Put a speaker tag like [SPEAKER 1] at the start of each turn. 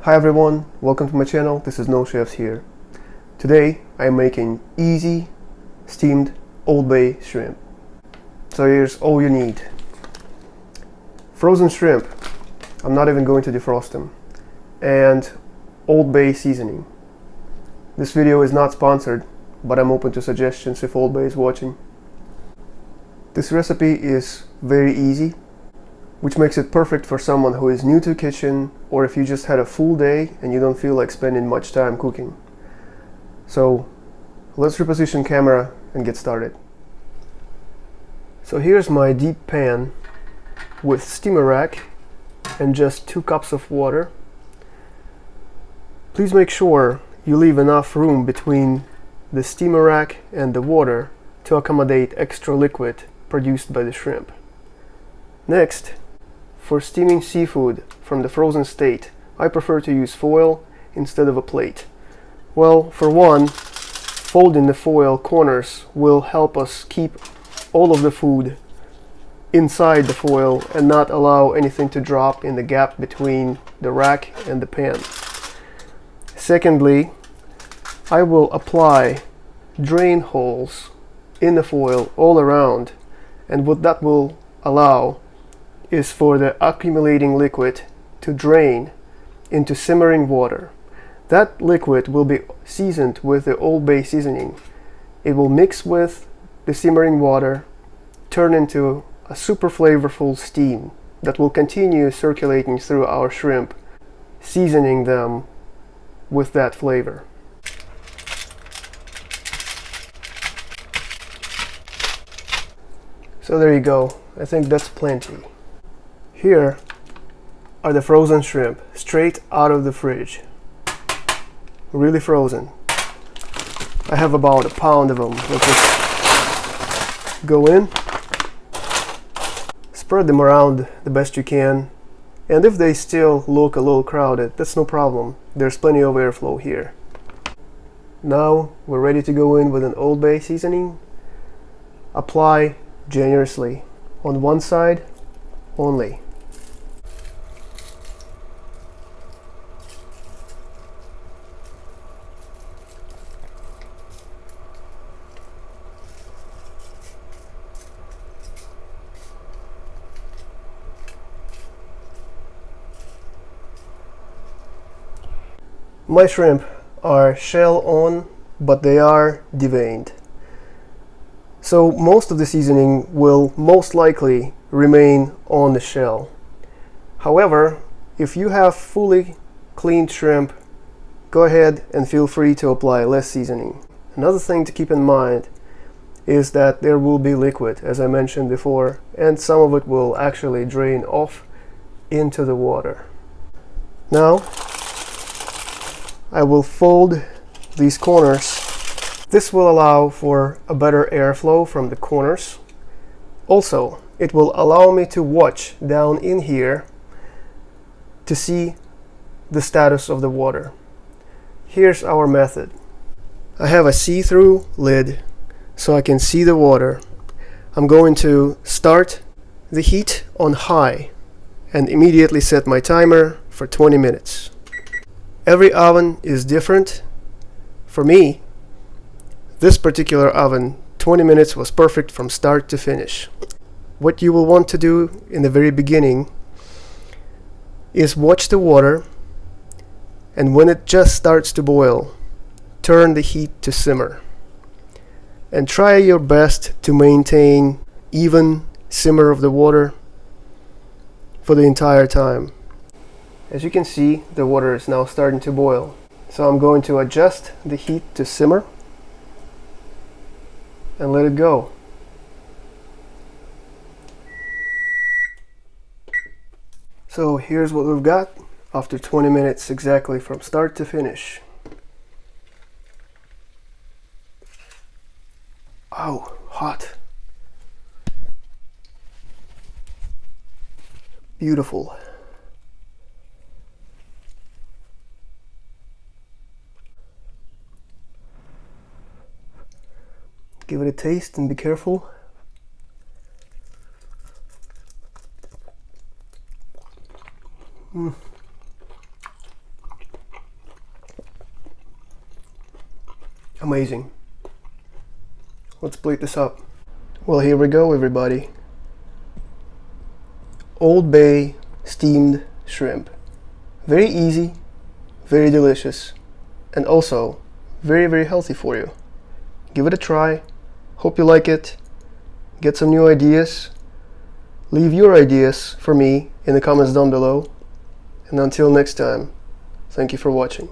[SPEAKER 1] Hi everyone, welcome to my channel. This is No Chefs here. Today I am making easy steamed Old Bay shrimp. So here's all you need. Frozen shrimp, I'm not even going to defrost them, and Old Bay seasoning. This video is not sponsored, but I'm open to suggestions if Old Bay is watching. This recipe is very easy, which makes it perfect for someone who is new to the kitchen, or if you just had a full day and you don't feel like spending much time cooking. So let's reposition camera and get started. So here's my deep pan with steamer rack and just 2 cups of water. Please make sure you leave enough room between the steamer rack and the water to accommodate extra liquid produced by the shrimp. Next, for steaming seafood from the frozen state, I prefer to use foil instead of a plate. Well, for one, folding the foil corners will help us keep all of the food inside the foil and not allow anything to drop in the gap between the rack and the pan. Secondly, I will apply drain holes in the foil all around, and what that will allow is for the accumulating liquid to drain into simmering water. That liquid will be seasoned with the Old Bay seasoning. It will mix with the simmering water, turn into a super flavorful steam that will continue circulating through our shrimp, seasoning them with that flavor. So there you go. I think that's plenty. Here are the frozen shrimp, straight out of the fridge. Really frozen. I have about a pound of them. Let's just go in, spread them around the best you can, and if they still look a little crowded, that's no problem. There's plenty of airflow here. Now we're ready to go in with an Old Bay seasoning. Apply generously on one side only. My shrimp are shell on, but they are deveined. So most of the seasoning will most likely remain on the shell. However, if you have fully cleaned shrimp, go ahead and feel free to apply less seasoning. Another thing to keep in mind is that there will be liquid, as I mentioned before, and some of it will actually drain off into the water. Now, I will fold these corners. This will allow for a better airflow from the corners. Also, it will allow me to watch down in here to see the status of the water. Here's our method. I have a see-through lid so I can see the water. I'm going to start the heat on high and immediately set my timer for 20 minutes. Every oven is different. For me, this particular oven, 20 minutes was perfect from start to finish. What you will want to do in the very beginning is watch the water, and when it just starts to boil, turn the heat to simmer. And try your best to maintain even simmer of the water for the entire time. As you can see, the water is now starting to boil. So I'm going to adjust the heat to simmer and let it go. So here's what we've got after 20 minutes exactly from start to finish. Oh, hot. Beautiful. Give it a taste and be careful. Amazing. Let's plate this up. Well, here we go, everybody. Old Bay steamed shrimp. Very easy, very delicious, and also very, very healthy for you. Give it a try. Hope you like it. Get some new ideas. Leave your ideas for me in the comments down below. And until next time, thank you for watching.